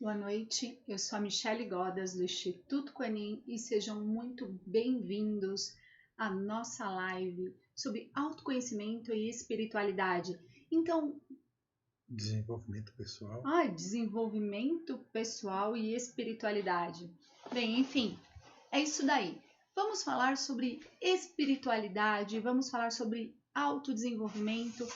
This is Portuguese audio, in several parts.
Boa noite, eu sou a Michele Godas do Instituto Quanin e sejam muito bem-vindos à nossa live sobre autoconhecimento e espiritualidade. Então, Desenvolvimento pessoal. Desenvolvimento pessoal e espiritualidade. Bem, enfim, é isso daí. Vamos falar sobre espiritualidade, vamos falar sobre autodesenvolvimento.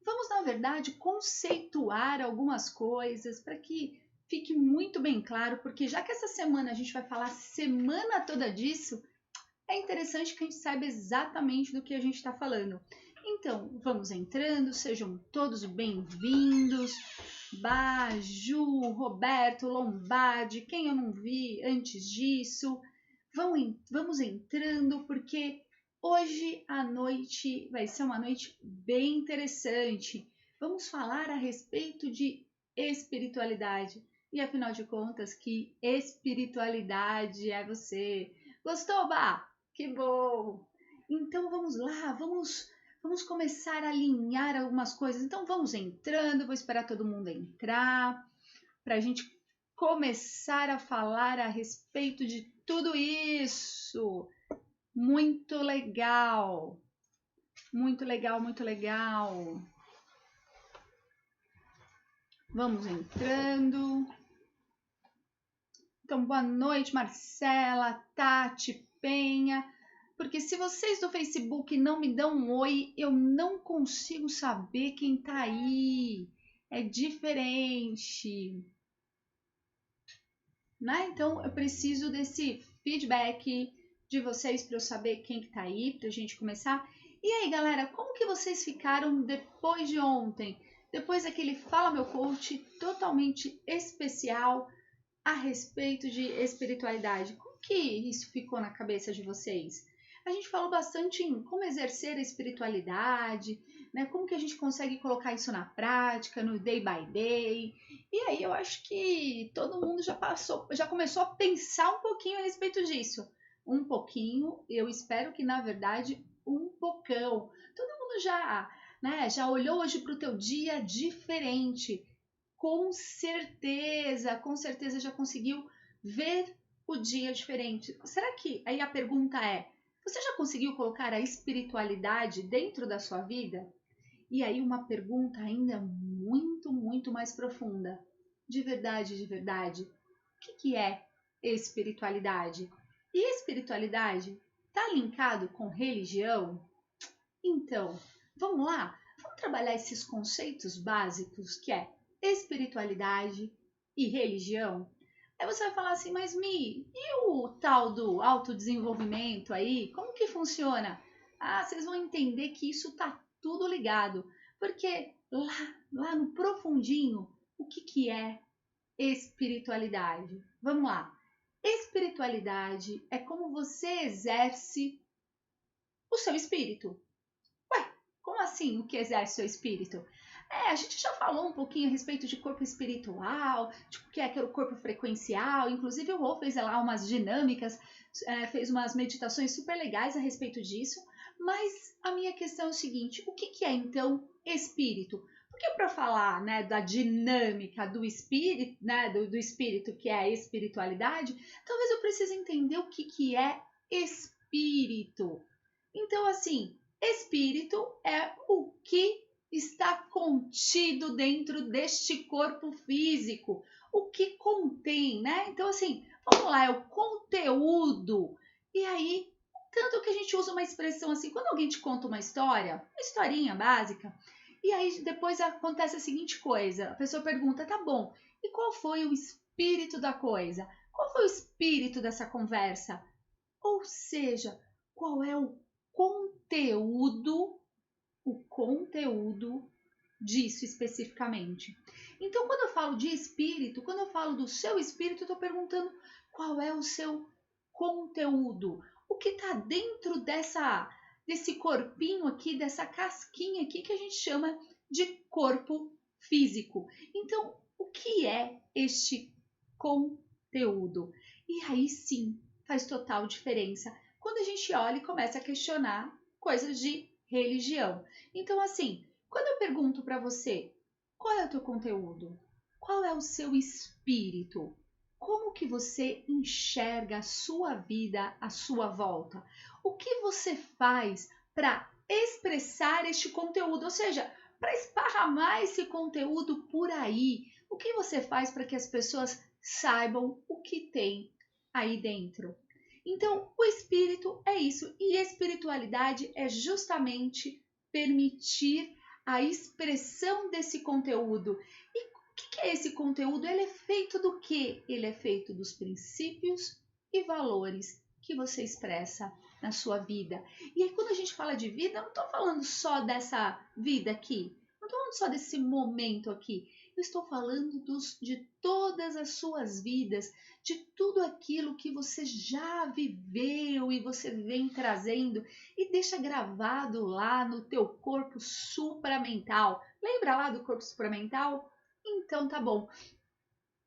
Vamos, na verdade, conceituar algumas coisas para que fique muito bem claro, porque já que essa semana a gente vai falar a semana toda disso, é interessante que a gente saiba exatamente do que a gente está falando. Então, vamos entrando, sejam todos bem-vindos. Baju, Roberto, Lombardi, quem eu não vi antes disso, vamos entrando, porque hoje à noite vai ser uma noite bem interessante. Vamos falar a respeito de espiritualidade. E afinal de contas, que espiritualidade é você? Gostou, Bah? Que bom! Então vamos lá, vamos começar a alinhar algumas coisas. Então vamos entrando, vou esperar todo mundo entrar para a gente começar a falar a respeito de tudo isso. Muito legal, muito legal, muito legal. Vamos entrando. Então, boa noite, Marcela, Tati, Penha. Porque se vocês do Facebook não me dão um oi, eu não consigo saber quem tá aí. É diferente, né? Então, eu preciso desse feedback de vocês para eu saber quem que tá aí, pra gente começar. E aí, galera, como que vocês ficaram depois de ontem? Depois daquele Fala Meu Coach totalmente especial a respeito de espiritualidade. Como que isso ficou na cabeça de vocês? A gente falou bastante em como exercer a espiritualidade, né? Como que a gente consegue colocar isso na prática, no day by day. E aí eu acho que todo mundo já começou a pensar um pouquinho a respeito disso. Um pouquinho, eu espero que na verdade um pocão. Todo mundo já olhou hoje para o teu dia diferente. Com certeza já conseguiu ver o dia diferente. Será que aí a pergunta é: você já conseguiu colocar a espiritualidade dentro da sua vida? E aí uma pergunta ainda muito mais profunda. De verdade, o que é espiritualidade? E espiritualidade está linkado com religião? Então, vamos lá? Vamos trabalhar esses conceitos básicos que é espiritualidade e religião? Aí você vai falar assim, mas Mi, e o tal do autodesenvolvimento aí? Como que funciona? Ah, vocês vão entender que isso tá tudo ligado. Porque lá no profundinho, o que é espiritualidade? Vamos lá. Espiritualidade é como você exerce o seu espírito. Como assim o que exerce o seu espírito? A gente já falou um pouquinho a respeito de corpo espiritual, de o que é o corpo frequencial. Inclusive o Rô fez lá umas dinâmicas, fez umas meditações super legais a respeito disso. Mas a minha questão é o seguinte: o que é então espírito? Porque para falar, né, da dinâmica do espírito, né, do espírito que é a espiritualidade, talvez eu precise entender o que é espírito. Então, assim, espírito é o que está contido dentro deste corpo físico, o que contém, né? Então, assim, vamos lá, é o conteúdo. E aí, tanto que a gente usa uma expressão assim, quando alguém te conta uma história, uma historinha básica, e aí depois acontece a seguinte coisa, a pessoa pergunta, tá bom, e qual foi o espírito da coisa? Qual foi o espírito dessa conversa? Ou seja, qual é o conteúdo disso especificamente. Então, quando eu falo de espírito, quando eu falo do seu espírito, eu estou perguntando qual é o seu conteúdo, o que está dentro desse corpinho aqui, dessa casquinha aqui que a gente chama de corpo físico. Então, o que é este conteúdo? E aí sim faz total diferença quando a gente olha e começa a questionar coisas de religião. Então, assim, quando eu pergunto para você, qual é o teu conteúdo? Qual é o seu espírito? Como que você enxerga a sua vida à sua volta? O que você faz para expressar este conteúdo? Ou seja, para esparramar esse conteúdo por aí. O que você faz para que as pessoas saibam o que tem aí dentro? Então, o espírito é isso. E espiritualidade é justamente permitir a expressão desse conteúdo. E o que é esse conteúdo? Ele é feito do quê? Ele é feito dos princípios e valores que você expressa na sua vida. E aí, quando a gente fala de vida, eu não estou falando só dessa vida aqui. Não estou falando só desse momento aqui. Eu estou falando de todas as suas vidas, de tudo aquilo que você já viveu e você vem trazendo e deixa gravado lá no teu corpo supramental. Lembra lá do corpo supramental? Então tá bom.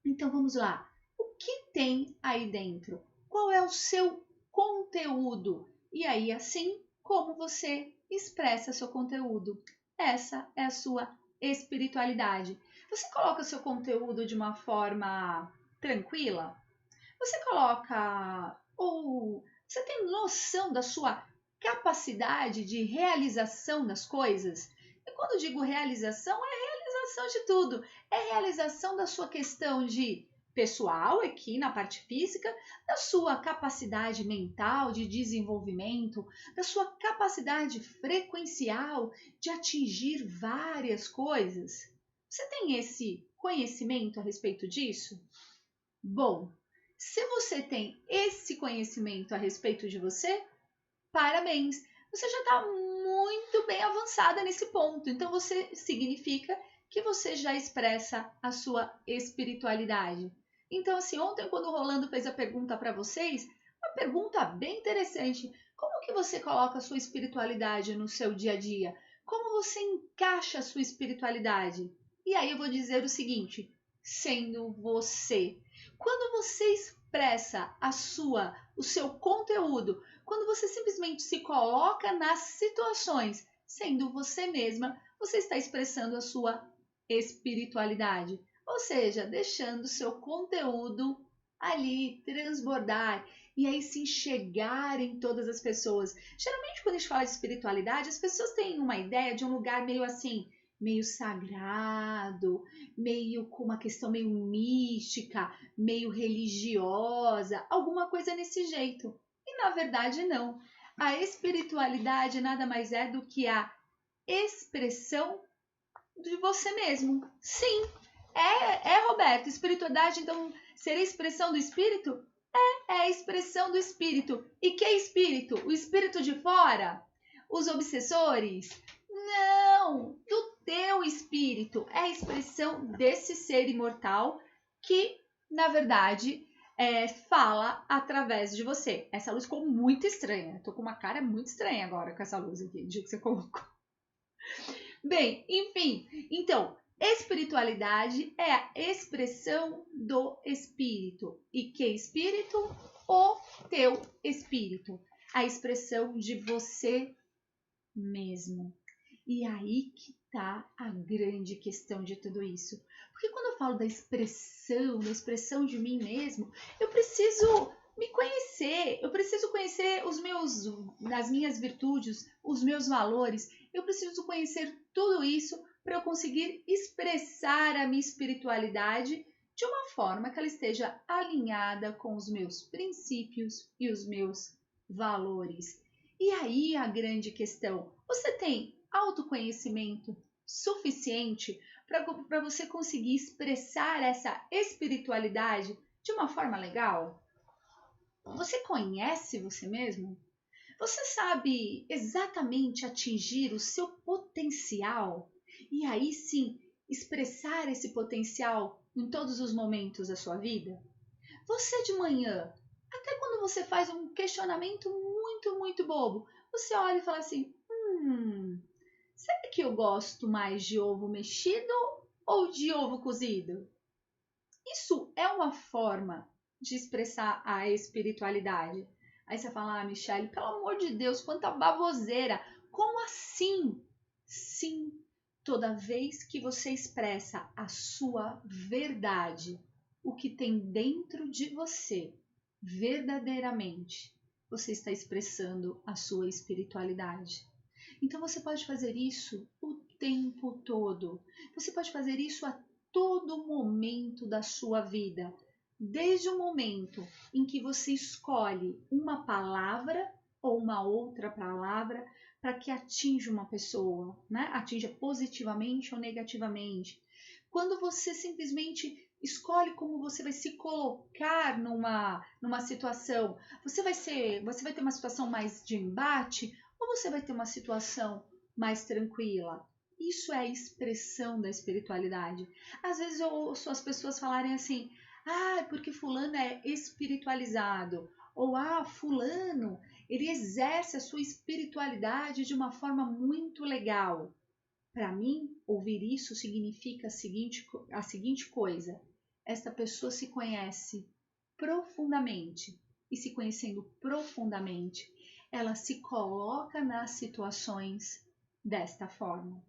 Então vamos lá. O que tem aí dentro? Qual é o seu conteúdo? E aí assim como você expressa seu conteúdo. Essa é a sua espiritualidade. Você coloca o seu conteúdo de uma forma tranquila? Você coloca ou você tem noção da sua capacidade de realização das coisas? E quando eu digo realização, é realização de tudo. É realização da sua questão de pessoal aqui na parte física, da sua capacidade mental de desenvolvimento, da sua capacidade frequencial de atingir várias coisas. Você tem esse conhecimento a respeito disso? Bom, se você tem esse conhecimento a respeito de você, parabéns! Você já está muito bem avançada nesse ponto. Então, você significa que você já expressa a sua espiritualidade. Então, assim, ontem, quando o Rolando fez a pergunta para vocês, uma pergunta bem interessante. Como que você coloca a sua espiritualidade no seu dia a dia? Como você encaixa a sua espiritualidade? E aí eu vou dizer o seguinte, sendo você. Quando você expressa o seu conteúdo, quando você simplesmente se coloca nas situações, sendo você mesma, você está expressando a sua espiritualidade. Ou seja, deixando o seu conteúdo ali transbordar e aí se enxergar em todas as pessoas. Geralmente, quando a gente fala de espiritualidade, as pessoas têm uma ideia de um lugar meio assim, meio sagrado, meio com uma questão meio mística, meio religiosa, alguma coisa nesse jeito. E na verdade não. A espiritualidade nada mais é do que a expressão de você mesmo. Sim, Roberto, espiritualidade então seria a expressão do espírito? É a expressão do espírito. E que espírito? O espírito de fora? Os obsessores? Não, do teu espírito. É a expressão desse ser imortal que, na verdade, fala através de você. Essa luz ficou muito estranha. Tô com uma cara muito estranha agora com essa luz aqui, do jeito que você colocou. Bem, enfim, então, espiritualidade é a expressão do espírito. E que espírito? O teu espírito. A expressão de você mesmo. E aí que tá a grande questão de tudo isso. Porque quando eu falo da expressão de mim mesmo, eu preciso me conhecer, eu preciso conhecer as minhas virtudes, os meus valores, eu preciso conhecer tudo isso para eu conseguir expressar a minha espiritualidade de uma forma que ela esteja alinhada com os meus princípios e os meus valores. E aí a grande questão, você tem autoconhecimento suficiente para você conseguir expressar essa espiritualidade de uma forma legal? Você conhece você mesmo? Você sabe exatamente atingir o seu potencial? E aí sim, expressar esse potencial em todos os momentos da sua vida? Você de manhã, até quando você faz um questionamento muito bobo, você olha e fala assim, será que eu gosto mais de ovo mexido ou de ovo cozido? Isso é uma forma de expressar a espiritualidade. Aí você fala, Michele, pelo amor de Deus, quanta baboseira! Como assim? Sim, Toda vez que você expressa a sua verdade, o que tem dentro de você, verdadeiramente, você está expressando a sua espiritualidade. Então você pode fazer isso o tempo todo. Você pode fazer isso a todo momento da sua vida. Desde o momento em que você escolhe uma palavra ou uma outra palavra para que atinja uma pessoa, né? Atinja positivamente ou negativamente. Quando você simplesmente escolhe como você vai se colocar numa situação, você vai ter uma situação mais de embate ou você vai ter uma situação mais tranquila? Isso é a expressão da espiritualidade. Às vezes eu ouço as pessoas falarem assim: ah, porque fulano é espiritualizado. Ou, ah, fulano, ele exerce a sua espiritualidade de uma forma muito legal. Para mim, ouvir isso significa a seguinte coisa: esta pessoa se conhece profundamente, e se conhecendo profundamente, ela se coloca nas situações desta forma.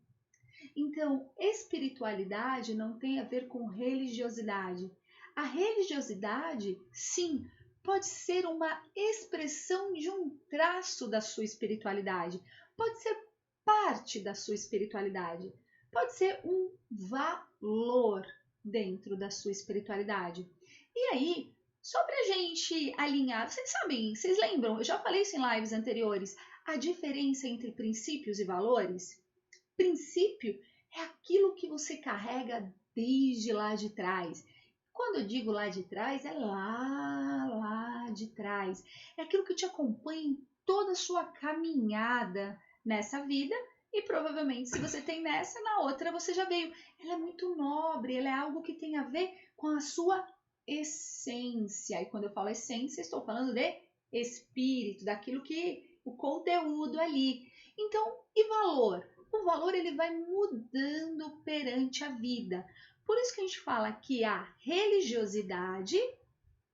Então, espiritualidade não tem a ver com religiosidade. A religiosidade, sim, pode ser uma expressão de um traço da sua espiritualidade, pode ser parte da sua espiritualidade, pode ser um valor dentro da sua espiritualidade. E aí, só para a gente alinhar, vocês sabem, vocês lembram, eu já falei isso em lives anteriores, a diferença entre princípios e valores? Princípio é aquilo que você carrega desde lá de trás. Quando eu digo lá de trás, é lá de trás. É aquilo que te acompanha em toda a sua caminhada nessa vida e provavelmente se você tem nessa, na outra você já veio. Ela é muito nobre, ela é algo que tem a ver com a sua essência. E quando eu falo essência, estou falando de espírito, daquilo que o conteúdo ali. Então, e valor? O valor ele vai mudando perante a vida. Por isso que a gente fala que a religiosidade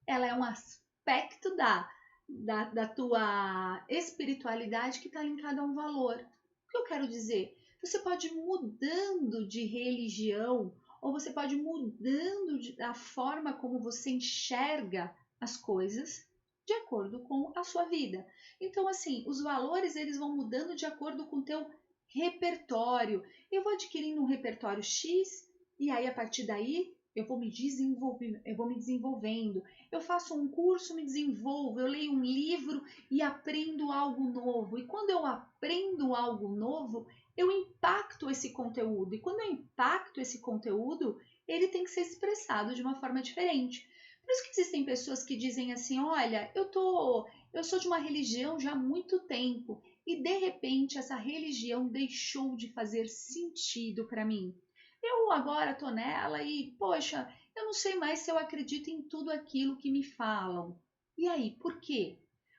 ela é um aspecto da tua espiritualidade que está linkado a um valor. O que eu quero dizer? Você pode ir mudando de religião ou você pode ir mudando da forma como você enxerga as coisas de acordo com a sua vida. Então, assim, os valores eles vão mudando de acordo com o teu repertório. Eu vou adquirindo um repertório X e aí a partir daí eu vou me desenvolvendo. Eu faço um curso, me desenvolvo, eu leio um livro e aprendo algo novo. E quando eu aprendo algo novo, eu impacto esse conteúdo. E quando eu impacto esse conteúdo, ele tem que ser expressado de uma forma diferente. Por isso que existem pessoas que dizem assim: olha, eu sou de uma religião já há muito tempo e de repente essa religião deixou de fazer sentido para mim. Eu agora estou nela e, poxa, eu não sei mais se eu acredito em tudo aquilo que me falam. E aí, por quê?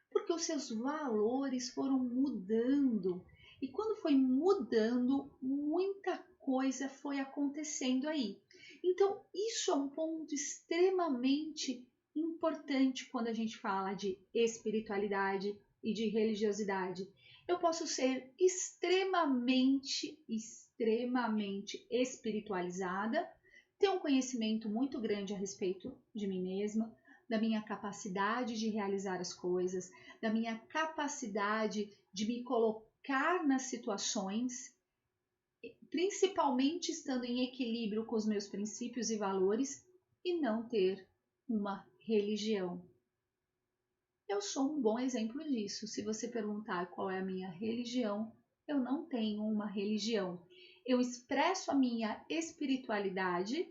Porque os seus valores foram mudando. E quando foi mudando, muita coisa foi acontecendo aí. Então, isso é um ponto extremamente importante quando a gente fala de espiritualidade e de religiosidade. Eu posso ser extremamente espiritualizada, ter um conhecimento muito grande a respeito de mim mesma, da minha capacidade de realizar as coisas, da minha capacidade de me colocar nas situações, principalmente estando em equilíbrio com os meus princípios e valores e não ter uma religião. Eu sou um bom exemplo disso. Se você perguntar qual é a minha religião, eu não tenho uma religião. Eu expresso a minha espiritualidade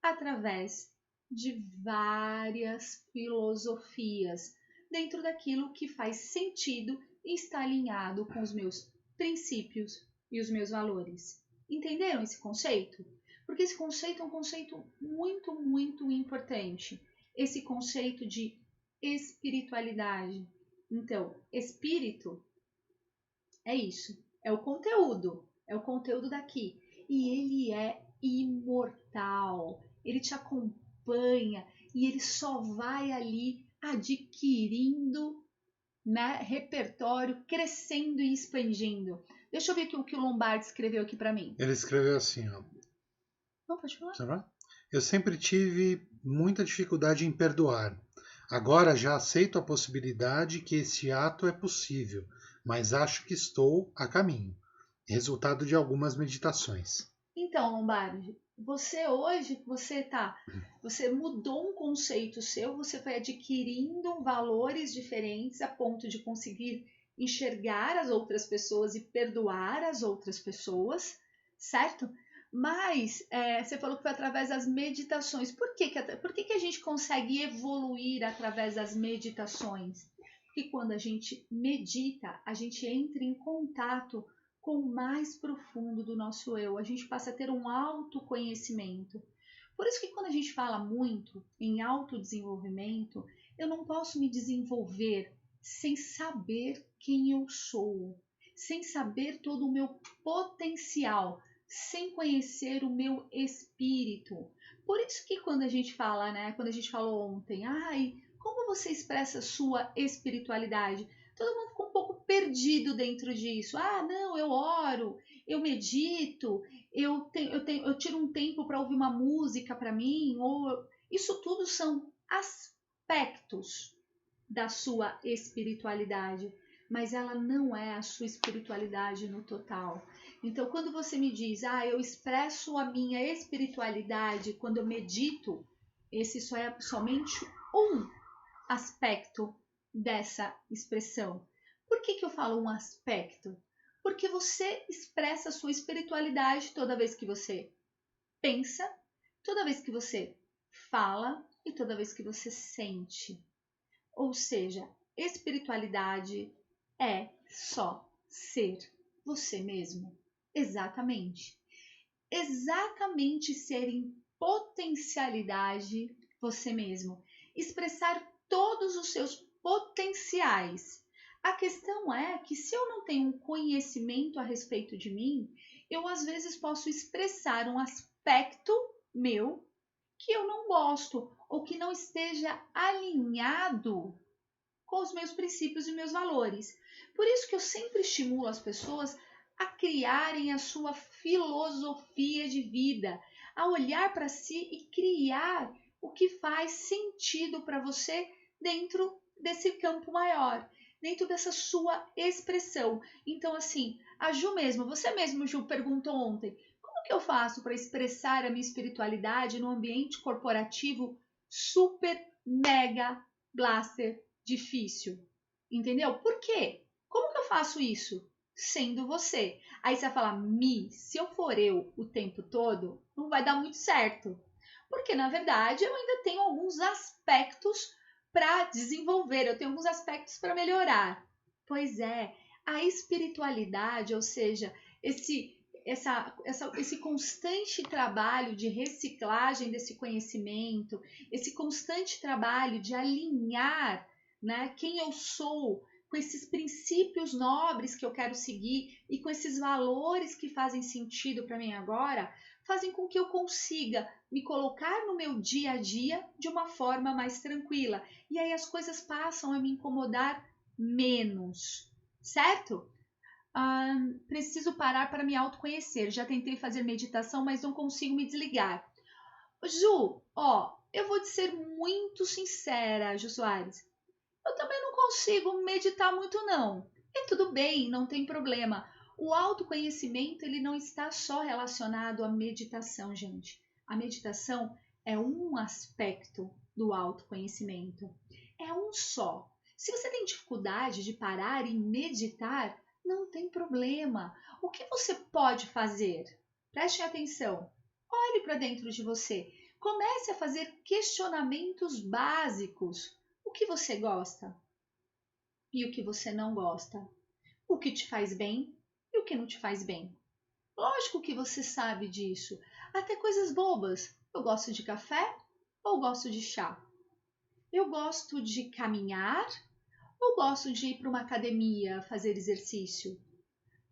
através de várias filosofias, dentro daquilo que faz sentido e está alinhado com os meus princípios e os meus valores. Entenderam esse conceito? Porque esse conceito é um conceito muito importante. Esse conceito de espiritualidade. Então, espírito é isso, é o conteúdo daqui. E ele é imortal, ele te acompanha e ele só vai ali adquirindo né, repertório crescendo e expandindo. Deixa eu ver aqui o que o Lombardi escreveu aqui para mim. Ele escreveu assim, ó. Não, pode falar. Sabe? Eu sempre tive muita dificuldade em perdoar. Agora já aceito a possibilidade que esse ato é possível, mas acho que estou a caminho. Resultado de algumas meditações. Então, Lombardi, você hoje, você mudou um conceito seu, você foi adquirindo valores diferentes a ponto de conseguir enxergar as outras pessoas e perdoar as outras pessoas, certo? Mas você falou que foi através das meditações. Por que a gente consegue evoluir através das meditações? Porque quando a gente medita, a gente entra em contato com o mais profundo do nosso eu. A gente passa a ter um autoconhecimento. Por isso que quando a gente fala muito em autodesenvolvimento, eu não posso me desenvolver sem saber quem eu sou, sem saber todo o meu potencial, sem conhecer o meu espírito. Por isso que quando a gente fala, né, quando a gente falou ontem, como você expressa a sua espiritualidade? Todo mundo ficou um pouco perdido dentro disso. Não, eu oro, eu medito, eu tiro um tempo para ouvir uma música para mim. Isso tudo são aspectos da sua espiritualidade, mas ela não é a sua espiritualidade no total. Então, quando você me diz, eu expresso a minha espiritualidade quando eu medito, esse só é somente um aspecto dessa expressão. Por que eu falo um aspecto? Porque você expressa a sua espiritualidade toda vez que você pensa, toda vez que você fala e toda vez que você sente. Ou seja, espiritualidade é só ser você mesmo. Exatamente. Exatamente ser em potencialidade você mesmo. Expressar todos os seus potenciais. A questão é que se eu não tenho um conhecimento a respeito de mim, eu às vezes posso expressar um aspecto meu que eu não gosto ou que não esteja alinhado com os meus princípios e meus valores. Por isso que eu sempre estimulo as pessoas a criarem a sua filosofia de vida, a olhar para si e criar o que faz sentido para você dentro desse campo maior, dentro dessa sua expressão. Então, assim, a Ju mesmo, você mesmo, Ju, perguntou ontem, como que eu faço para expressar a minha espiritualidade no ambiente corporativo super, mega, blaster, difícil? Entendeu? Por quê? Como que eu faço isso? Sendo você. Aí você vai falar, se eu for eu o tempo todo, não vai dar muito certo. Porque, na verdade, eu ainda tenho alguns aspectos para desenvolver, eu tenho alguns aspectos para melhorar. Pois é, a espiritualidade, ou seja, esse constante trabalho de reciclagem desse conhecimento, esse constante trabalho de alinhar, né, quem eu sou com esses princípios nobres que eu quero seguir e com esses valores que fazem sentido para mim agora, fazem com que eu consiga me colocar no meu dia a dia de uma forma mais tranquila. E aí as coisas passam a me incomodar menos, certo? Preciso parar para me autoconhecer. Já tentei fazer meditação, mas não consigo me desligar. Ju, eu vou te ser muito sincera, Ju Soares. Eu também não consigo meditar muito, não. E tudo bem, não tem problema. O autoconhecimento, ele não está só relacionado à meditação, gente. A meditação é um aspecto do autoconhecimento. É um só. Se você tem dificuldade de parar e meditar, não tem problema. O que você pode fazer? Preste atenção. Olhe para dentro de você. Comece a fazer questionamentos básicos. O que você gosta e o que você não gosta? O que te faz bem e o que não te faz bem? Lógico que você sabe disso. Até coisas bobas. Eu gosto de café ou gosto de chá? Eu gosto de caminhar ou gosto de ir para uma academia fazer exercício?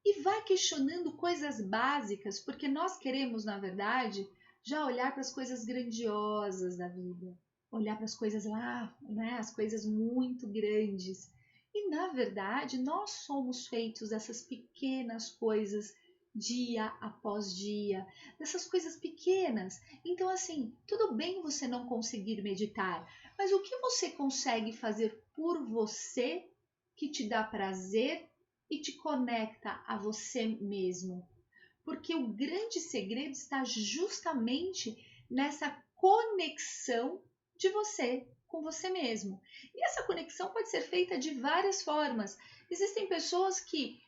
E vai questionando coisas básicas, porque nós queremos, na verdade, já olhar para as coisas grandiosas da vida, olhar para as coisas lá, né, as coisas muito grandes. E na verdade, nós somos feitos dessas pequenas coisas dia após dia, dessas coisas pequenas. Então, assim, tudo bem você não conseguir meditar, mas o que você consegue fazer por você que te dá prazer e te conecta a você mesmo? Porque o grande segredo está justamente nessa conexão de você com você mesmo. E essa conexão pode ser feita de várias formas. Existem pessoas que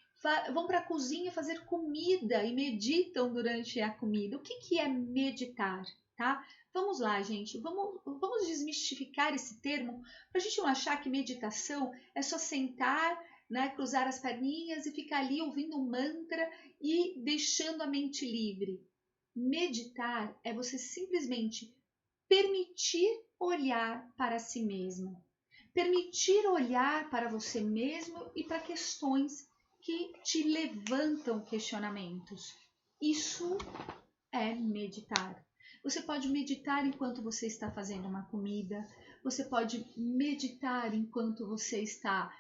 vão para a cozinha fazer comida e meditam durante a comida. O que é meditar, tá? Vamos lá, gente. Vamos desmistificar esse termo para a gente não achar que meditação é só sentar, né, cruzar as perninhas e ficar ali ouvindo um mantra e deixando a mente livre. Meditar é você simplesmente permitir olhar para si mesmo, permitir olhar para você mesmo e para questões que te levantam questionamentos. Isso é meditar. Você pode meditar enquanto você está fazendo uma comida, você pode meditar enquanto você está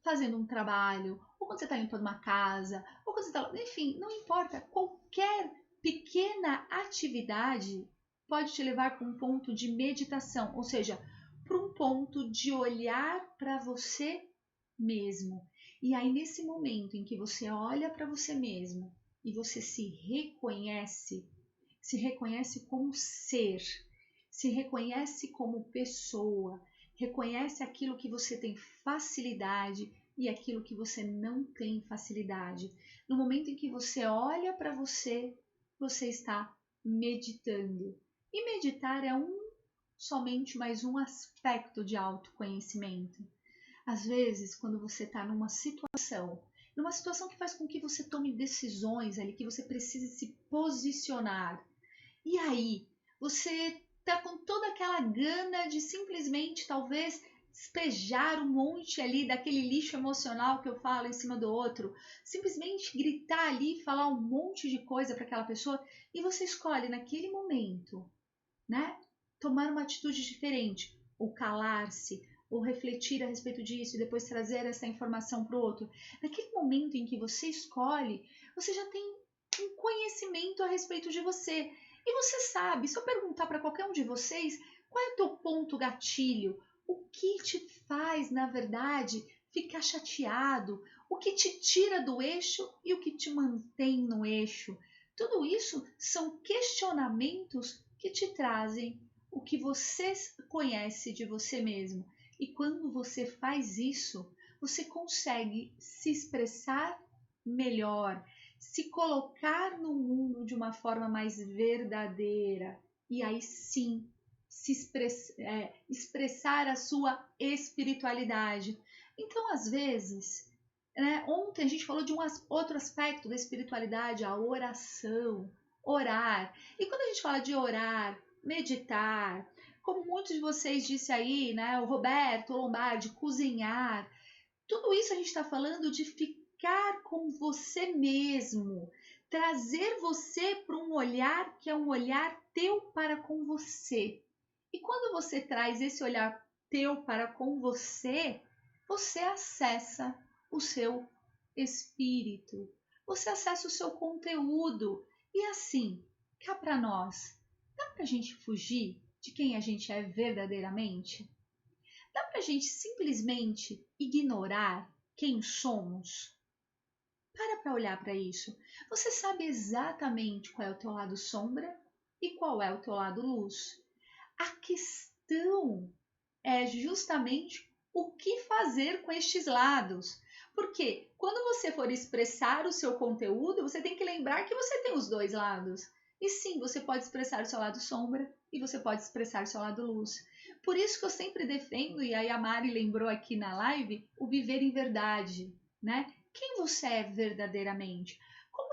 fazendo um trabalho, ou quando você está limpando uma casa, ou quando você está... Enfim, não importa. Qualquer pequena atividade pode te levar para um ponto de meditação, ou seja, para um ponto de olhar para você mesmo. E aí, nesse momento em que você olha para você mesmo e você se reconhece como ser, se reconhece como pessoa, reconhece aquilo que você tem facilidade e aquilo que você não tem facilidade. No momento em que você olha para você, você está meditando. E meditar é somente mais um aspecto de autoconhecimento. Às vezes, quando você está numa situação que faz com que você tome decisões ali, que você precise se posicionar, e aí você tá com toda aquela gana de simplesmente talvez despejar um monte ali daquele lixo emocional que eu falo em cima do outro, simplesmente gritar ali, falar um monte de coisa para aquela pessoa, e você escolhe naquele momento, né, tomar uma atitude diferente, ou calar-se, ou refletir a respeito disso e depois trazer essa informação para o outro. Naquele momento em que você escolhe, você já tem um conhecimento a respeito de você. E você sabe, se eu perguntar para qualquer um de vocês, qual é o teu ponto gatilho? O que te faz, na verdade, ficar chateado? O que te tira do eixo e o que te mantém no eixo? Tudo isso são questionamentos que te trazem o que você conhece de você mesmo. E quando você faz isso, você consegue se expressar melhor, se colocar no mundo de uma forma mais verdadeira e aí sim se expressar a sua espiritualidade. Então, às vezes, né, ontem a gente falou de outro aspecto da espiritualidade, a oração, orar. E quando a gente fala de orar, meditar, como muitos de vocês disse aí, né, o Roberto, o Lombardi, cozinhar, tudo isso a gente está falando de ficar com você mesmo, trazer você para um olhar que é um olhar teu para com você. E quando você traz esse olhar teu para com você, você acessa o seu espírito, você acessa o seu conteúdo. E assim, cá para nós, dá para a gente fugir de quem a gente é verdadeiramente? Dá para a gente simplesmente ignorar quem somos? Para olhar para isso. Você sabe exatamente qual é o teu lado sombra e qual é o teu lado luz. A questão é justamente o que fazer com estes lados. Porque quando você for expressar o seu conteúdo, você tem que lembrar que você tem os dois lados. E sim, você pode expressar o seu lado sombra e você pode expressar o seu lado luz. Por isso que eu sempre defendo, e aí a Mari lembrou aqui na live, o viver em verdade, né? Quem você é verdadeiramente? Como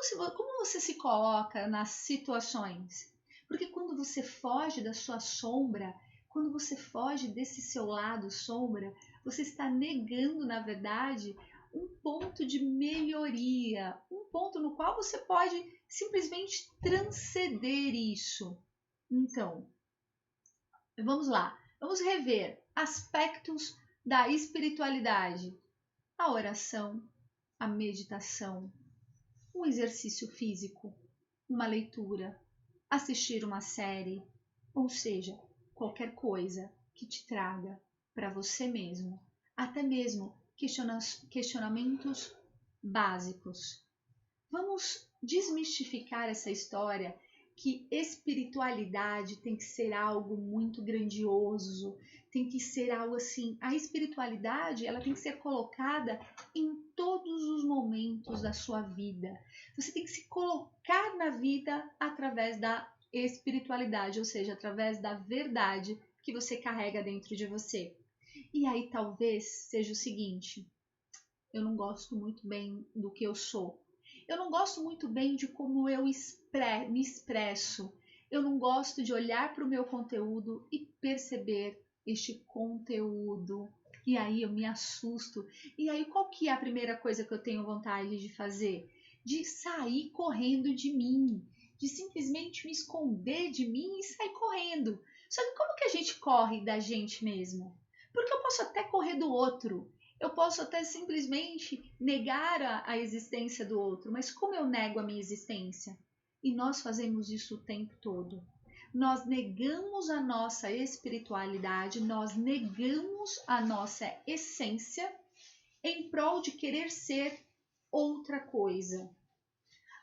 você se coloca nas situações? Porque quando você foge da sua sombra, quando você foge desse seu lado sombra, você está negando, na verdade, um ponto de melhoria, um ponto no qual você pode simplesmente transcender isso. Então, vamos lá, vamos rever aspectos da espiritualidade? A oração, a meditação, um exercício físico, uma leitura, assistir uma série, ou seja, qualquer coisa que te traga para você mesmo, até mesmo questionamentos básicos. Vamos desmistificar essa história que espiritualidade tem que ser algo muito grandioso, tem que ser algo assim. A espiritualidade, ela tem que ser colocada em todos os momentos da sua vida. Você tem que se colocar na vida através da espiritualidade, ou seja, através da verdade que você carrega dentro de você. E aí talvez seja o seguinte: eu não gosto muito bem do que eu sou. Eu não gosto muito bem de como eu me expresso. Eu não gosto de olhar para o meu conteúdo e perceber este conteúdo. E aí eu me assusto. E aí qual que é a primeira coisa que eu tenho vontade de fazer? De sair correndo de mim. De simplesmente me esconder de mim e sair correndo. Só que como que a gente corre da gente mesmo? Porque eu posso até correr do outro. Eu posso até simplesmente negar a existência do outro, mas como eu nego a minha existência? E nós fazemos isso o tempo todo. Nós negamos a nossa espiritualidade, nós negamos a nossa essência em prol de querer ser outra coisa.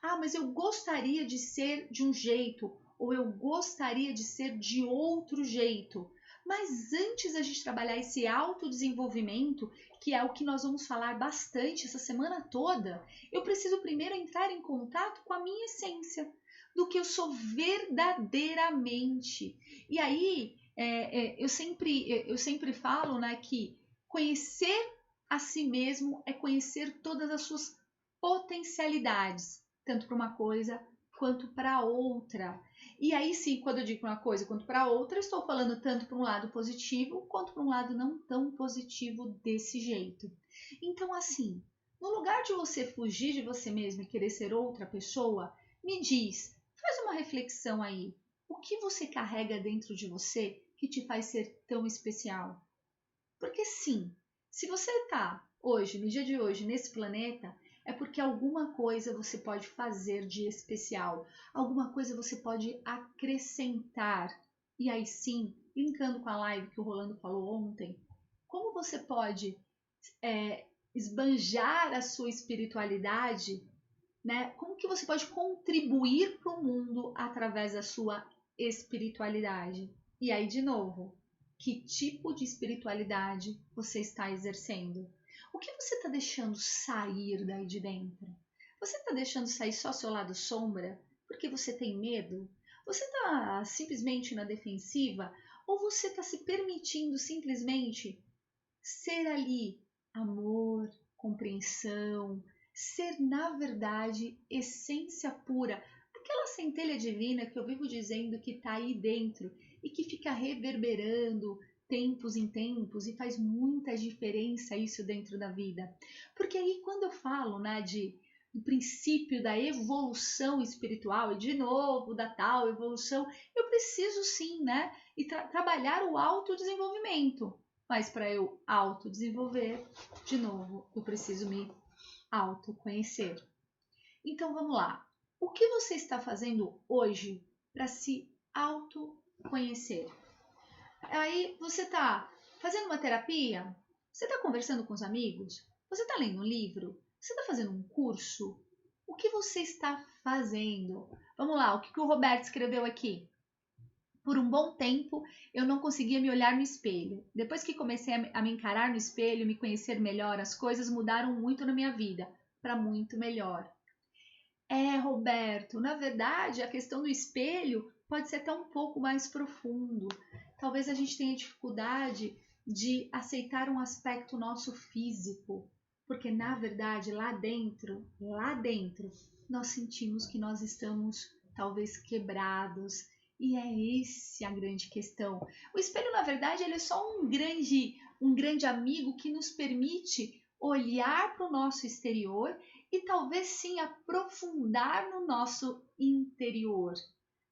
Ah, mas eu gostaria de ser de um jeito, ou eu gostaria de ser de outro jeito. Mas antes da gente trabalhar esse autodesenvolvimento, que é o que nós vamos falar bastante essa semana toda, eu preciso primeiro entrar em contato com a minha essência, do que eu sou verdadeiramente. E aí, eu sempre falo, né, que conhecer a si mesmo é conhecer todas as suas potencialidades, tanto para uma coisa quanto para outra. E aí sim, quando eu digo para uma coisa quanto para outra, estou falando tanto para um lado positivo quanto para um lado não tão positivo desse jeito. Então, assim, no lugar de você fugir de você mesmo e querer ser outra pessoa, me diz, faz uma reflexão aí. O que você carrega dentro de você que te faz ser tão especial? Porque sim, se você está hoje, no dia de hoje, nesse planeta, é porque alguma coisa você pode fazer de especial, alguma coisa você pode acrescentar. E aí sim, linkando com a live que o Rolando falou ontem, como você pode esbanjar a sua espiritualidade, né? Como que você pode contribuir para o mundo através da sua espiritualidade? E aí, de novo, que tipo de espiritualidade você está exercendo? O que você está deixando sair daí de dentro? Você está deixando sair só seu lado sombra porque você tem medo? Você está simplesmente na defensiva? Ou você está se permitindo simplesmente ser ali amor, compreensão, ser na verdade essência pura? Aquela centelha divina que eu vivo dizendo que está aí dentro e que fica reverberando tempos em tempos, e faz muita diferença isso dentro da vida. Porque aí quando eu falo, né, do princípio da evolução espiritual, e de novo da tal evolução, eu preciso sim, né, e trabalhar o autodesenvolvimento. Mas para eu autodesenvolver, de novo, eu preciso me autoconhecer. Então vamos lá. O que você está fazendo hoje para se autoconhecer? Aí você está fazendo uma terapia? Você está conversando com os amigos? Você está lendo um livro? Você está fazendo um curso? O que você está fazendo? Vamos lá, o que o Roberto escreveu aqui? Por um bom tempo, eu não conseguia me olhar no espelho. Depois que comecei a me encarar no espelho, me conhecer melhor, as coisas mudaram muito na minha vida, para muito melhor. Roberto, na verdade, a questão do espelho pode ser até um pouco mais profundo. Talvez a gente tenha dificuldade de aceitar um aspecto nosso físico, porque na verdade lá dentro, nós sentimos que nós estamos talvez quebrados. E é essa a grande questão. O espelho, na verdade, ele é só um grande amigo que nos permite olhar para o nosso exterior e talvez sim aprofundar no nosso interior.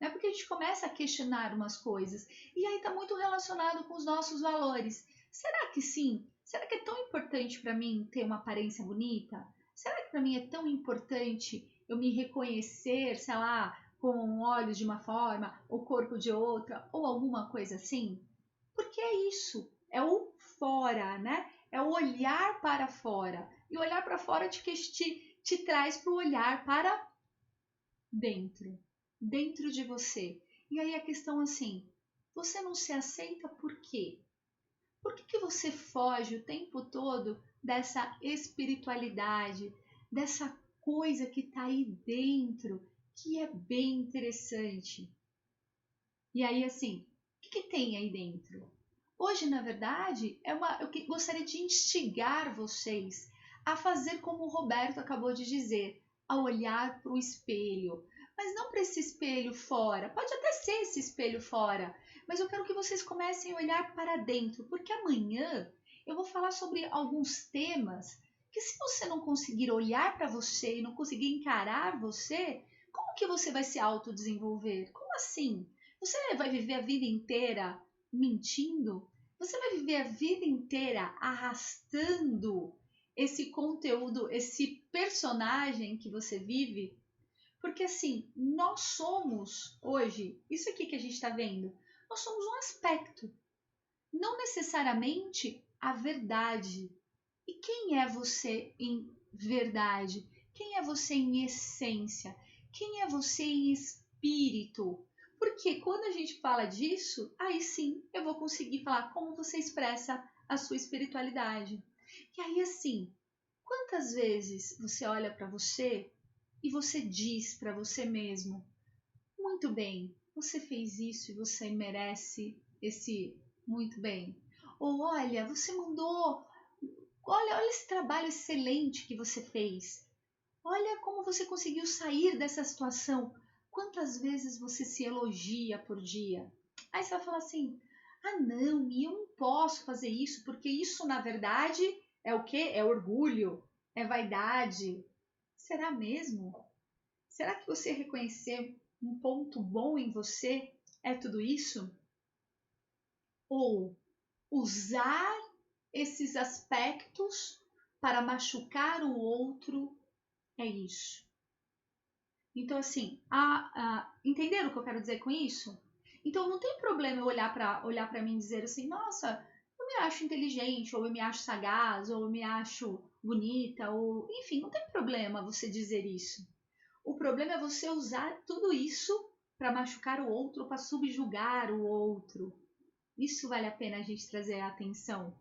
Né? Porque a gente começa a questionar umas coisas e aí está muito relacionado com os nossos valores. Será que sim? Será que é tão importante para mim ter uma aparência bonita? Será que para mim é tão importante eu me reconhecer, sei lá, com olhos de uma forma, o corpo de outra, ou alguma coisa assim? Porque é isso, é o fora, né? É o olhar para fora. E o olhar para fora te traz para o olhar para dentro, dentro de você. E aí a questão assim, você não se aceita por quê? Por que você foge o tempo todo dessa espiritualidade, dessa coisa que está aí dentro, que é bem interessante? E aí, assim, o que tem aí dentro? Hoje, na verdade, eu gostaria de instigar vocês a fazer como o Roberto acabou de dizer, a olhar para o espelho. Mas não para esse espelho fora, pode até ser esse espelho fora, mas eu quero que vocês comecem a olhar para dentro, porque amanhã eu vou falar sobre alguns temas que, se você não conseguir olhar para você e não conseguir encarar você, como que você vai se autodesenvolver? Como assim? Você vai viver a vida inteira mentindo? Você vai viver a vida inteira arrastando esse conteúdo, esse personagem que você vive? Porque assim, nós somos hoje, isso aqui que a gente está vendo, nós somos um aspecto, não necessariamente a verdade. E quem é você em verdade? Quem é você em essência? Quem é você em espírito? Porque quando a gente fala disso, aí sim eu vou conseguir falar como você expressa a sua espiritualidade. E aí assim, quantas vezes você olha para você e você diz para você mesmo: muito bem, você fez isso e você merece esse muito bem. Ou olha, você mandou, olha esse trabalho excelente que você fez. Olha como você conseguiu sair dessa situação. Quantas vezes você se elogia por dia? Aí você vai falar assim: ah, não, e eu não posso fazer isso, porque isso, na verdade, é o quê? É orgulho, é vaidade. Será mesmo? Será que você reconhecer um ponto bom em você é tudo isso? Ou usar esses aspectos para machucar o outro é isso? Então, assim, entenderam o que eu quero dizer com isso? Então, não tem problema eu olhar para mim e dizer assim: nossa, eu me acho inteligente, ou eu me acho sagaz, ou eu me acho bonita, ou enfim, não tem problema você dizer isso. O problema é você usar tudo isso para machucar o outro, para subjugar o outro. Isso vale a pena a gente trazer a atenção,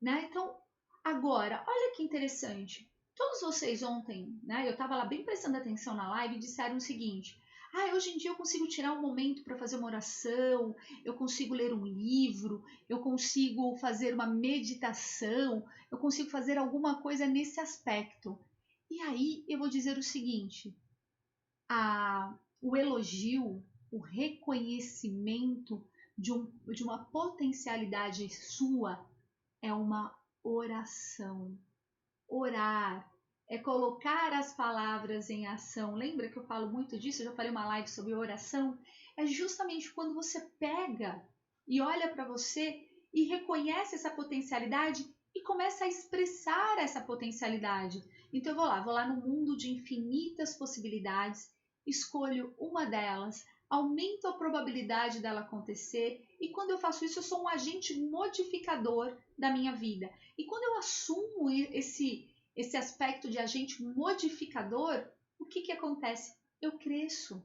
né? Então, agora, olha que interessante. Todos vocês ontem, né? Eu estava lá bem prestando atenção na live e disseram o seguinte: ah, hoje em dia eu consigo tirar um momento para fazer uma oração, eu consigo ler um livro, eu consigo fazer uma meditação, eu consigo fazer alguma coisa nesse aspecto. E aí eu vou dizer o seguinte: o elogio, o reconhecimento de uma potencialidade sua é uma oração. Orar é colocar as palavras em ação. Lembra que eu falo muito disso? Eu já falei uma live sobre oração. É justamente quando você pega e olha para você e reconhece essa potencialidade e começa a expressar essa potencialidade. Então eu vou lá no mundo de infinitas possibilidades, escolho uma delas, aumento a probabilidade dela acontecer e quando eu faço isso eu sou um agente modificador da minha vida. E quando eu assumo esse aspecto de agente modificador, o que acontece? Eu cresço.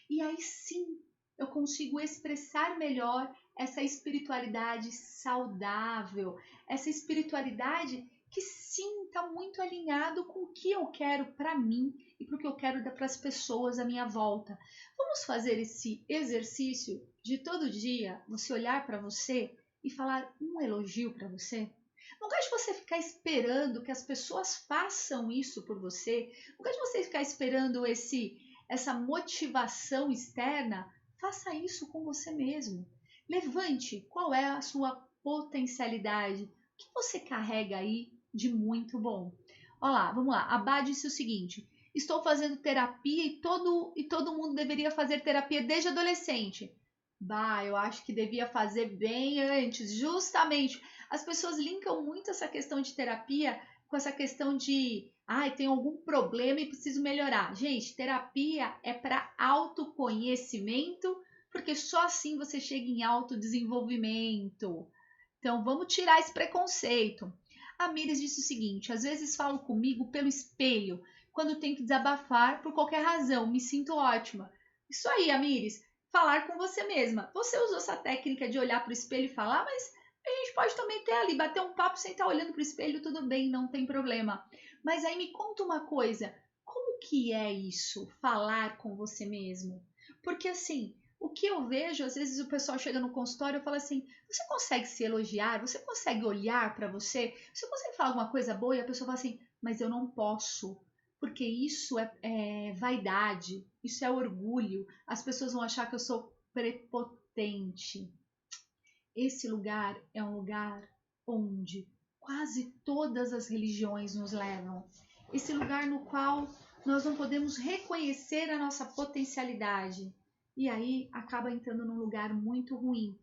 E aí sim, eu consigo expressar melhor essa espiritualidade saudável, essa espiritualidade que sim está muito alinhado com o que eu quero para mim e para o que eu quero dar para as pessoas à minha volta. Vamos fazer esse exercício de todo dia você olhar para você e falar um elogio para você? Não gosto de você ficar esperando que as pessoas façam isso por você. Não gosto de você ficar esperando essa motivação externa. Faça isso com você mesmo. Levante qual é a sua potencialidade. O que você carrega aí de muito bom? Olha lá, vamos lá. A Bá disse o seguinte: estou fazendo terapia e todo mundo deveria fazer terapia desde adolescente. Bah, eu acho que devia fazer bem antes, justamente. As pessoas linkam muito essa questão de terapia com essa questão de, tem algum problema e preciso melhorar. Gente, terapia é para autoconhecimento, porque só assim você chega em autodesenvolvimento. Então, vamos tirar esse preconceito. A Mires disse o seguinte: às vezes falo comigo pelo espelho, quando tenho que desabafar por qualquer razão, me sinto ótima. Isso aí, Amires, falar com você mesma. Você usou essa técnica de olhar para o espelho e falar, mas a gente pode também ter ali, bater um papo sem estar olhando para o espelho, tudo bem, não tem problema. Mas aí me conta uma coisa, como que é isso, falar com você mesmo? Porque assim, o que eu vejo, às vezes o pessoal chega no consultório e fala assim, você consegue se elogiar? Você consegue olhar para você? Você consegue falar alguma coisa boa? E a pessoa fala assim, mas eu não posso. Porque isso é vaidade, isso é orgulho. As pessoas vão achar que eu sou prepotente. Esse lugar é um lugar onde quase todas as religiões nos levam. Esse lugar no qual nós não podemos reconhecer a nossa potencialidade. E aí acaba entrando num lugar muito ruim.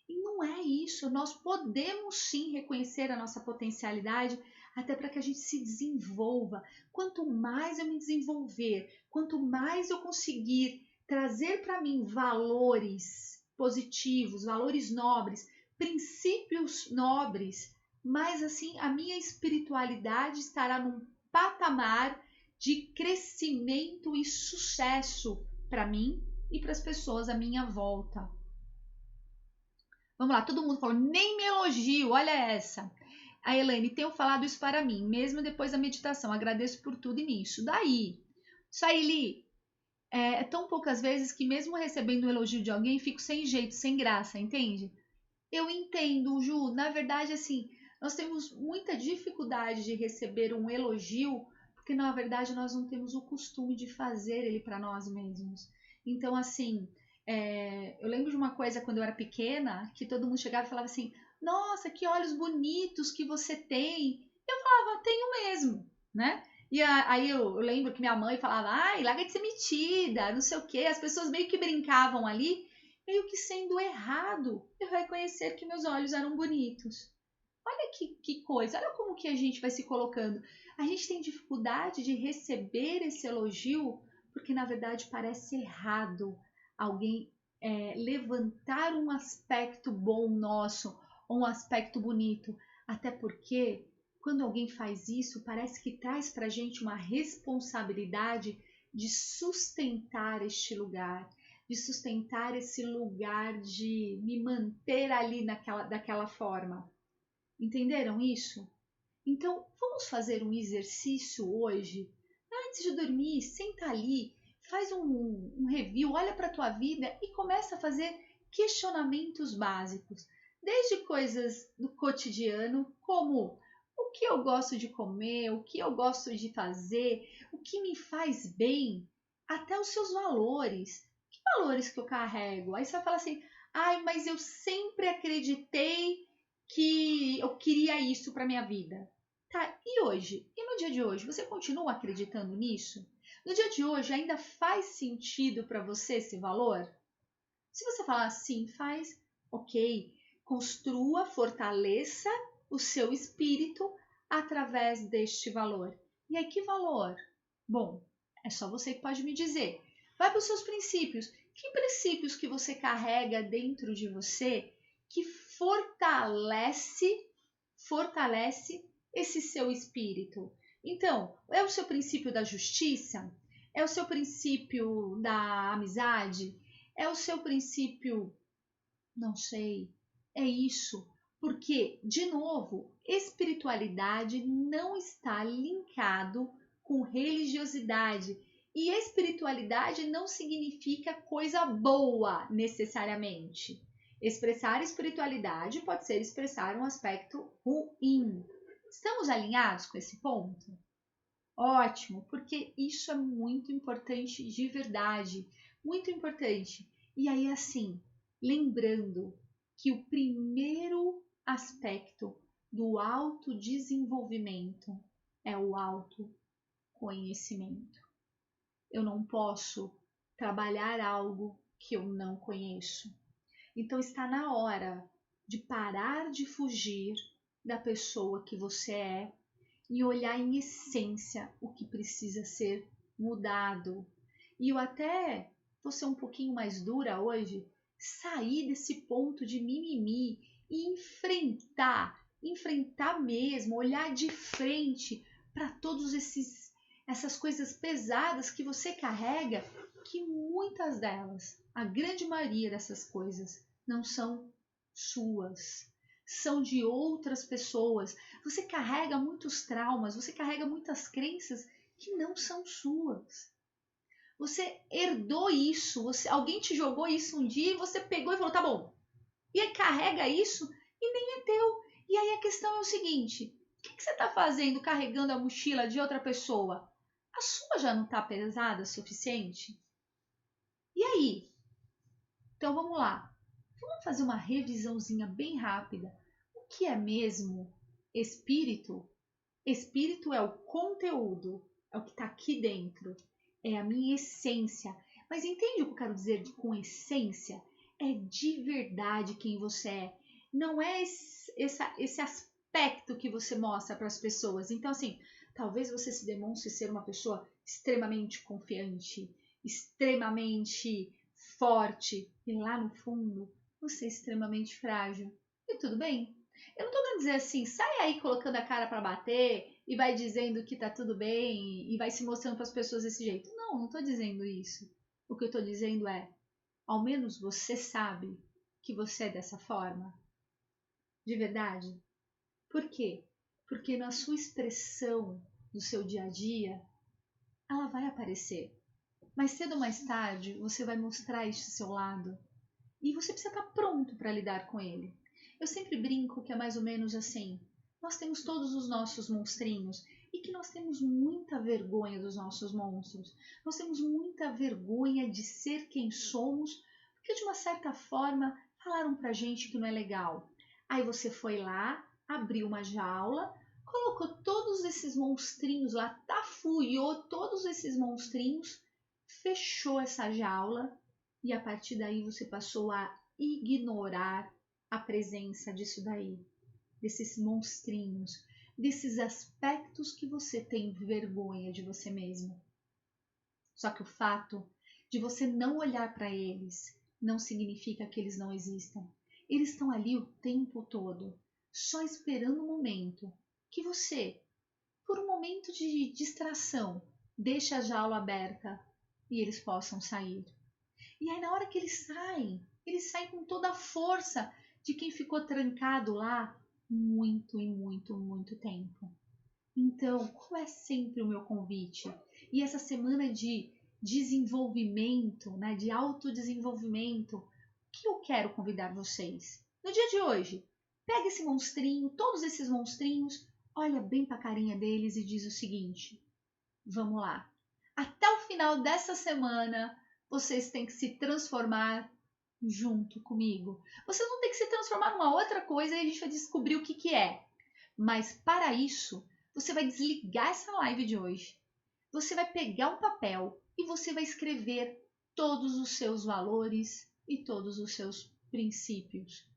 E não é isso. Nós podemos sim reconhecer a nossa potencialidade, até para que a gente se desenvolva. Quanto mais eu me desenvolver, quanto mais eu conseguir trazer para mim valores positivos, valores nobres, princípios nobres, mas assim a minha espiritualidade estará num patamar de crescimento e sucesso para mim e para as pessoas à minha volta. Vamos lá, todo mundo falou, nem me elogio, olha essa. A Elaine, tenho falado isso para mim, mesmo depois da meditação, agradeço por tudo e nisso. Daí, Saili, é tão poucas vezes que mesmo recebendo o elogio de alguém, fico sem jeito, sem graça, entende? Eu entendo, Ju, na verdade, assim, nós temos muita dificuldade de receber um elogio, porque na verdade nós não temos o costume de fazer ele para nós mesmos. Então, assim, eu lembro de uma coisa quando eu era pequena, que todo mundo chegava e falava assim, nossa, que olhos bonitos que você tem. Eu falava, tenho mesmo, né? E aí eu lembro que minha mãe falava, ai, larga de ser metida, não sei o quê. As pessoas meio que brincavam ali, meio que sendo errado eu reconhecer que meus olhos eram bonitos. Olha que coisa, olha como que a gente vai se colocando. A gente tem dificuldade de receber esse elogio porque na verdade parece errado alguém levantar um aspecto bom nosso, ou um aspecto bonito. Até porque quando alguém faz isso, parece que traz para a gente uma responsabilidade de sustentar este lugar, de sustentar esse lugar, de me manter ali daquela forma. Entenderam isso? Então, vamos fazer um exercício hoje. Antes de dormir, senta ali, faz um review, olha para a tua vida e começa a fazer questionamentos básicos. Desde coisas do cotidiano, como o que eu gosto de comer, o que eu gosto de fazer, o que me faz bem, até os seus valores. Que valores que eu carrego? Aí você vai falar assim, ai, mas eu sempre acreditei que eu queria isso para minha vida. Tá, e hoje? E no dia de hoje, você continua acreditando nisso? No dia de hoje, ainda faz sentido para você esse valor? Se você falar sim, faz, ok. Construa, fortaleça o seu espírito através deste valor. E aí, que valor? Bom, é só você que pode me dizer. Vai para os seus princípios. Que princípios que você carrega dentro de você que fortalece esse seu espírito? Então, é o seu princípio da justiça? É o seu princípio da amizade? É o seu princípio, não sei, é isso. Porque, de novo, espiritualidade não está linkado com religiosidade. E espiritualidade não significa coisa boa, necessariamente. Expressar espiritualidade pode ser expressar um aspecto ruim. Estamos alinhados com esse ponto? Ótimo, porque isso é muito importante de verdade, muito importante. E aí, assim, lembrando que o primeiro aspecto do autodesenvolvimento é o autoconhecimento. Eu não posso trabalhar algo que eu não conheço. Então está na hora de parar de fugir da pessoa que você é e olhar em essência o que precisa ser mudado. E eu até vou ser um pouquinho mais dura hoje, sair desse ponto de mimimi e enfrentar mesmo, olhar de frente para todos essas coisas pesadas que você carrega, que muitas delas, a grande maioria dessas coisas, não são suas, são de outras pessoas. Você carrega muitos traumas, você carrega muitas crenças que não são suas. Você herdou isso, alguém te jogou isso um dia e você pegou e falou, tá bom. E aí carrega isso e nem é teu. E aí a questão é o seguinte, o que você está fazendo carregando a mochila de outra pessoa? A sua já não está pesada o suficiente? E aí? Então vamos lá. Vamos fazer uma revisãozinha bem rápida. O que é mesmo espírito? Espírito é o conteúdo, é o que está aqui dentro, é a minha essência. Mas entende o que eu quero dizer com essência? É de verdade quem você é. Não é esse aspecto que você mostra para as pessoas. Então, assim, talvez você se demonstre ser uma pessoa extremamente confiante, extremamente forte, e lá no fundo você é extremamente frágil. E tudo bem. Eu não tô querendo dizer assim, sai aí colocando a cara para bater e vai dizendo que tá tudo bem e vai se mostrando para as pessoas desse jeito. Não, não tô dizendo isso. O que eu tô dizendo é, ao menos você sabe que você é dessa forma. De verdade. Por quê? Porque na sua expressão do seu dia a dia, ela vai aparecer. Mais cedo ou mais tarde, você vai mostrar este seu lado. E você precisa estar pronto para lidar com ele. Eu sempre brinco que é mais ou menos assim. Nós temos todos os nossos monstrinhos e que nós temos muita vergonha dos nossos monstros. Nós temos muita vergonha de ser quem somos, porque de uma certa forma falaram pra gente que não é legal. Aí você foi lá, abriu uma jaula, colocou todos esses monstrinhos lá, tafuiou todos esses monstrinhos, fechou essa jaula e a partir daí você passou a ignorar a presença disso daí, desses monstrinhos, desses aspectos que você tem vergonha de você mesmo. Só que o fato de você não olhar para eles não significa que eles não existam. Eles estão ali o tempo todo, só esperando o momento que você, por um momento de distração, deixe a jaula aberta e eles possam sair. E aí, na hora que eles saem com toda a força de quem ficou trancado lá muito e muito, muito tempo. Então, qual é sempre o meu convite? E essa semana de desenvolvimento, né, de autodesenvolvimento, o que eu quero convidar vocês? No dia de hoje, pega esse monstrinho, todos esses monstrinhos, olha bem para a carinha deles e diz o seguinte: vamos lá. Até o final dessa semana, vocês têm que se transformar junto comigo. Vocês vão ter que se transformar numa outra coisa e a gente vai descobrir o que é. Mas para isso, você vai desligar essa live de hoje. Você vai pegar um papel e você vai escrever todos os seus valores e todos os seus princípios.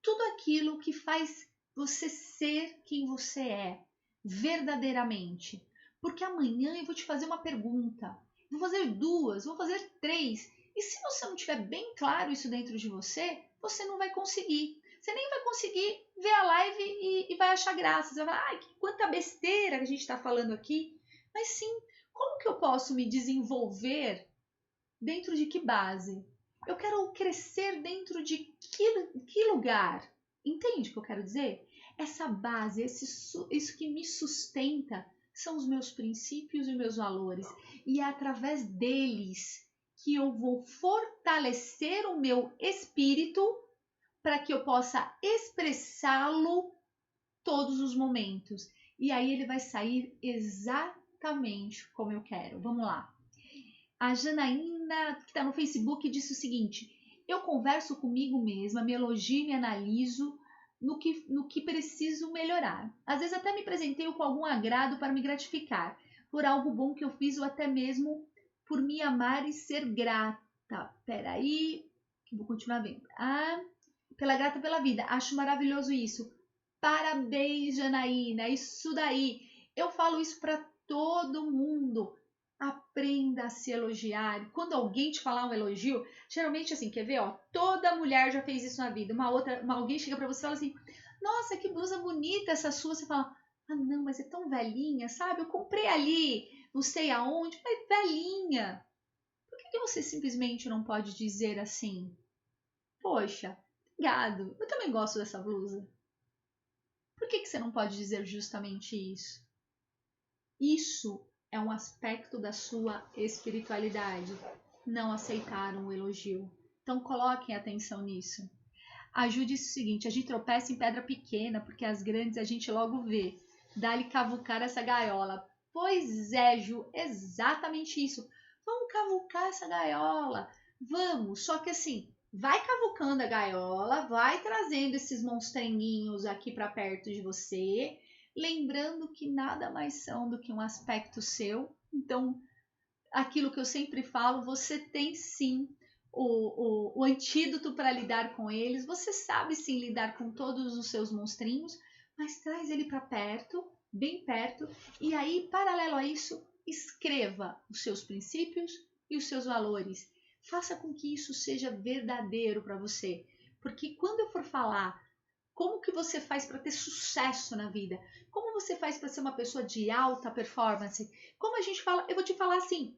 Tudo aquilo que faz você ser quem você é, verdadeiramente. Porque amanhã eu vou te fazer uma pergunta. Vou fazer duas, vou fazer três. E se você não tiver bem claro isso dentro de você, você não vai conseguir. Você nem vai conseguir ver a live e vai achar graça. Você vai falar, ai, quanta besteira que a gente está falando aqui. Mas sim, como que eu posso me desenvolver dentro de que base? Eu quero crescer dentro de que lugar? Entende o que eu quero dizer? Essa base, isso que me sustenta são os meus princípios e meus valores. E é através deles que eu vou fortalecer o meu espírito para que eu possa expressá-lo todos os momentos. E aí ele vai sair exatamente como eu quero. Vamos lá. A Janaína, que está no Facebook, disse o seguinte: eu converso comigo mesma, me elogio e me analiso no que preciso melhorar. Às vezes até me presenteio com algum agrado para me gratificar por algo bom que eu fiz ou até mesmo por me amar e ser grata. Peraí, que vou continuar vendo. Pela grata pela vida. Acho maravilhoso isso. Parabéns, Janaína, isso daí. Eu falo isso para todo mundo. Aprenda a se elogiar. Quando alguém te falar um elogio, geralmente assim, quer ver, ó, toda mulher já fez isso na vida. Alguém chega para você e fala assim: "Nossa, que blusa bonita essa sua". Você fala: "Ah, não, mas é tão velhinha, sabe? Eu comprei ali, não sei aonde, mas velhinha". Por que você simplesmente não pode dizer assim: "Poxa, obrigado. Eu também gosto dessa blusa". Por que você não pode dizer justamente isso? Isso é um aspecto da sua espiritualidade. Não aceitar um elogio. Então coloquem atenção nisso. Ajude o seguinte, a gente tropeça em pedra pequena, porque as grandes a gente logo vê. Dá-lhe cavucar essa gaiola. Pois é, Ju, exatamente isso. Vamos cavucar essa gaiola. Vamos, só que assim, vai cavucando a gaiola, vai trazendo esses monstrenguinhos aqui para perto de você, lembrando que nada mais são do que um aspecto seu. Então, aquilo que eu sempre falo, você tem sim o antídoto para lidar com eles, você sabe sim lidar com todos os seus monstrinhos, mas traz ele para perto, bem perto, e aí, paralelo a isso, escreva os seus princípios e os seus valores. Faça com que isso seja verdadeiro para você, porque quando eu for falar como que você faz para ter sucesso na vida, como você faz para ser uma pessoa de alta performance, como a gente fala, eu vou te falar assim: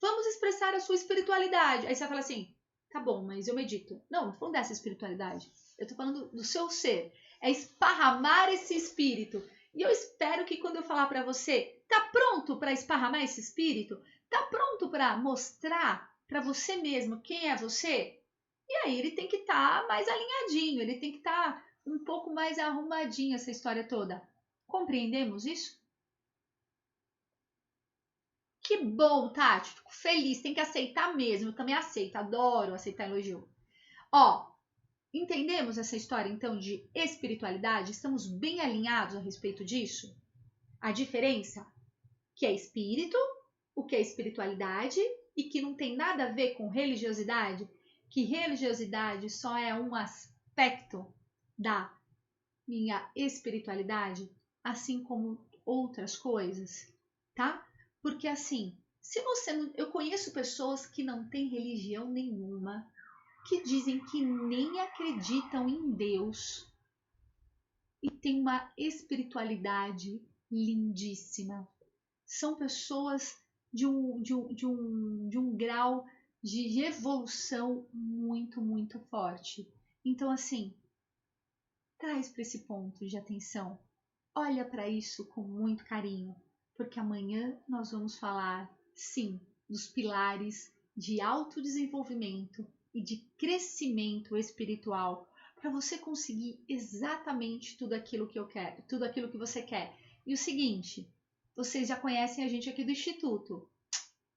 vamos expressar a sua espiritualidade. Aí você vai falar assim: tá bom, mas eu medito. Não, não tô falando dessa espiritualidade. Eu tô falando do seu ser. É esparramar esse espírito. E eu espero que quando eu falar para você, tá pronto para esparramar esse espírito? Tá pronto para mostrar para você mesmo quem é você? E aí ele tem que estar mais alinhadinho, ele tem que estar um pouco mais arrumadinho essa história toda. Compreendemos isso? Que bom, Tati. Fico feliz. Tem que aceitar mesmo. Eu também aceito. Adoro aceitar elogio. Ó, entendemos essa história então de espiritualidade? Estamos bem alinhados a respeito disso? A diferença que é espírito, o que é espiritualidade e que não tem nada a ver com religiosidade, que religiosidade só é um aspecto da minha espiritualidade, assim como outras coisas, tá? Porque assim, se você não, eu conheço pessoas que não têm religião nenhuma, que dizem que nem acreditam em Deus e tem uma espiritualidade lindíssima. São pessoas de um grau de evolução muito, muito forte. Então, assim, traz para esse ponto de atenção. Olha para isso com muito carinho, porque amanhã nós vamos falar, sim, dos pilares de autodesenvolvimento e de crescimento espiritual, para você conseguir exatamente tudo aquilo que eu quero, tudo aquilo que você quer. E o seguinte, vocês já conhecem a gente aqui do Instituto.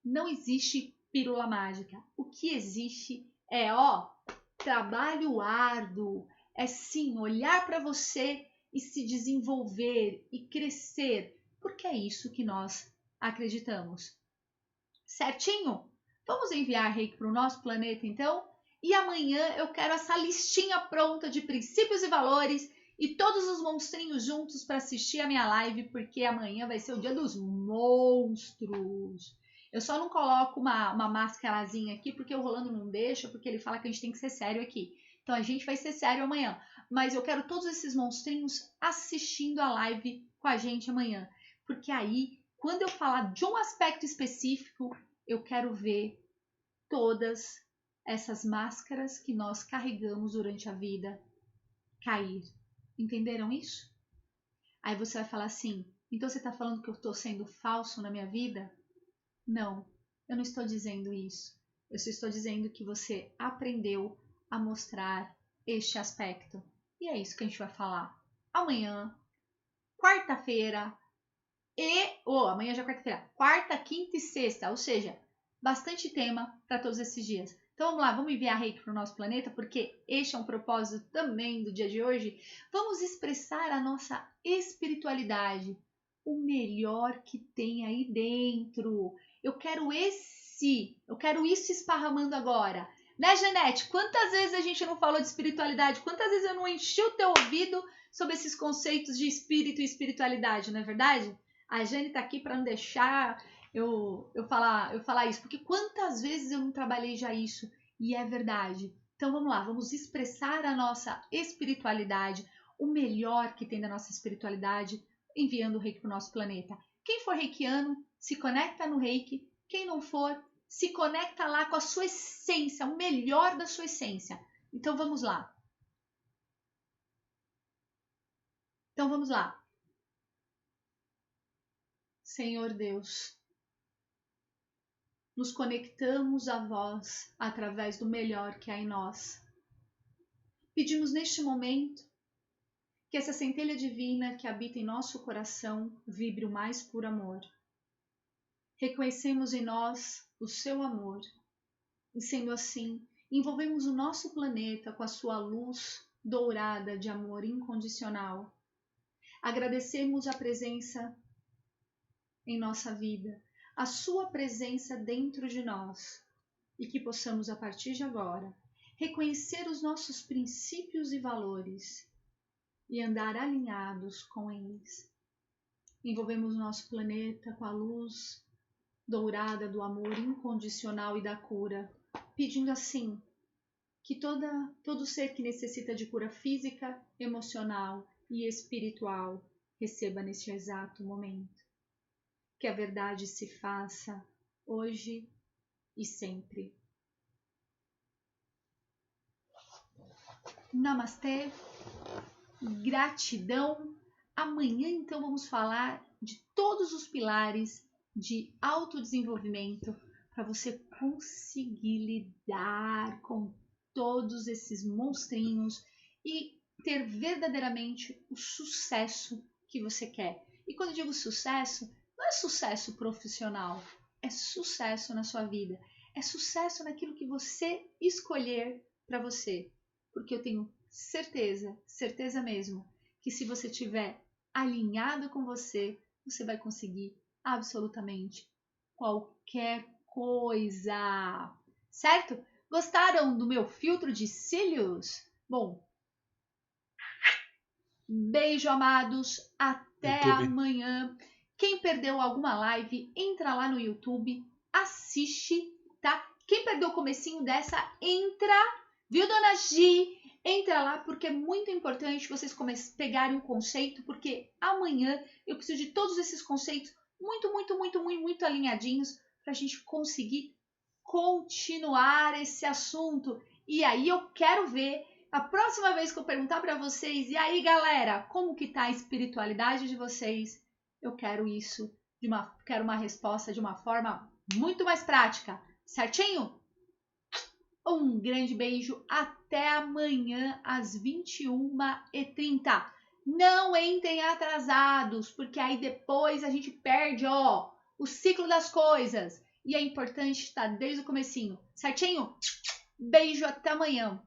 Não existe pílula mágica. O que existe é, ó, trabalho árduo, é sim olhar para você e se desenvolver e crescer, porque é isso que nós acreditamos. Certinho? Vamos enviar reiki para o nosso planeta então? E amanhã eu quero essa listinha pronta de princípios e valores e todos os monstrinhos juntos para assistir a minha live, porque amanhã vai ser o dia dos monstros. Eu só não coloco uma máscarazinha aqui porque o Rolando não deixa, porque ele fala que a gente tem que ser sério aqui. Então a gente vai ser sério amanhã. Mas eu quero todos esses monstrinhos assistindo a live com a gente amanhã. Porque aí, quando eu falar de um aspecto específico, eu quero ver todas essas máscaras que nós carregamos durante a vida cair. Entenderam isso? Aí você vai falar assim: então você está falando que eu estou sendo falso na minha vida? Não, eu não estou dizendo isso. Eu só estou dizendo que você aprendeu a mostrar este aspecto. E é isso que a gente vai falar amanhã, quarta-feira, amanhã já é quarta-feira, quarta, quinta e sexta, ou seja, bastante tema para todos esses dias. Então vamos lá, vamos enviar reiki para o nosso planeta, porque este é um propósito também do dia de hoje. Vamos expressar a nossa espiritualidade, o melhor que tem aí dentro. Eu quero isso esparramando agora. Né, Janete? Quantas vezes a gente não falou de espiritualidade? Quantas vezes eu não enchi o teu ouvido sobre esses conceitos de espírito e espiritualidade, não é verdade? A Jane tá aqui para não deixar eu falar isso, porque quantas vezes eu não trabalhei já isso, e é verdade. Então vamos lá, vamos expressar a nossa espiritualidade, o melhor que tem da nossa espiritualidade, enviando o reiki para o nosso planeta. Quem for reikiano, se conecta no reiki. Quem não for, se conecta lá com a sua essência, o melhor da sua essência. Então vamos lá. Senhor Deus, nos conectamos a vós através do melhor que há em nós. Pedimos neste momento que essa centelha divina que habita em nosso coração vibre o mais puro amor. Reconhecemos em nós o seu amor e, sendo assim, envolvemos o nosso planeta com a sua luz dourada de amor incondicional. Agradecemos a presença em nossa vida, a sua presença dentro de nós, e que possamos, a partir de agora, reconhecer os nossos princípios e valores e andar alinhados com eles. Envolvemos nosso planeta com a luz dourada do amor incondicional e da cura, pedindo assim que todo ser que necessita de cura física, emocional e espiritual receba neste exato momento. Que a verdade se faça hoje e sempre. Namastê, gratidão. Amanhã, então, vamos falar de todos os pilares de autodesenvolvimento para você conseguir lidar com todos esses monstrinhos e ter verdadeiramente o sucesso que você quer. E quando eu digo sucesso, não é sucesso profissional, é sucesso na sua vida, é sucesso naquilo que você escolher para você. Porque eu tenho certeza mesmo, que se você estiver alinhado com você, você vai conseguir absolutamente qualquer coisa, certo? Gostaram do meu filtro de cílios? Bom, beijo, amados, até amanhã. Quem perdeu alguma live, entra lá no YouTube, assiste, tá? Quem perdeu o comecinho dessa, entra, viu, dona Gi? Entra lá, porque é muito importante vocês pegarem o conceito, porque amanhã eu preciso de todos esses conceitos muito alinhadinhos para a gente conseguir continuar esse assunto. E aí eu quero ver, a próxima vez que eu perguntar para vocês, e aí, galera, como que tá a espiritualidade de vocês? Eu quero isso, quero uma resposta de uma forma muito mais prática, certinho? Um grande beijo, até amanhã às 21h30. Não entrem atrasados, porque aí depois a gente perde, o ciclo das coisas. E é importante estar desde o comecinho, certinho? Beijo, até amanhã.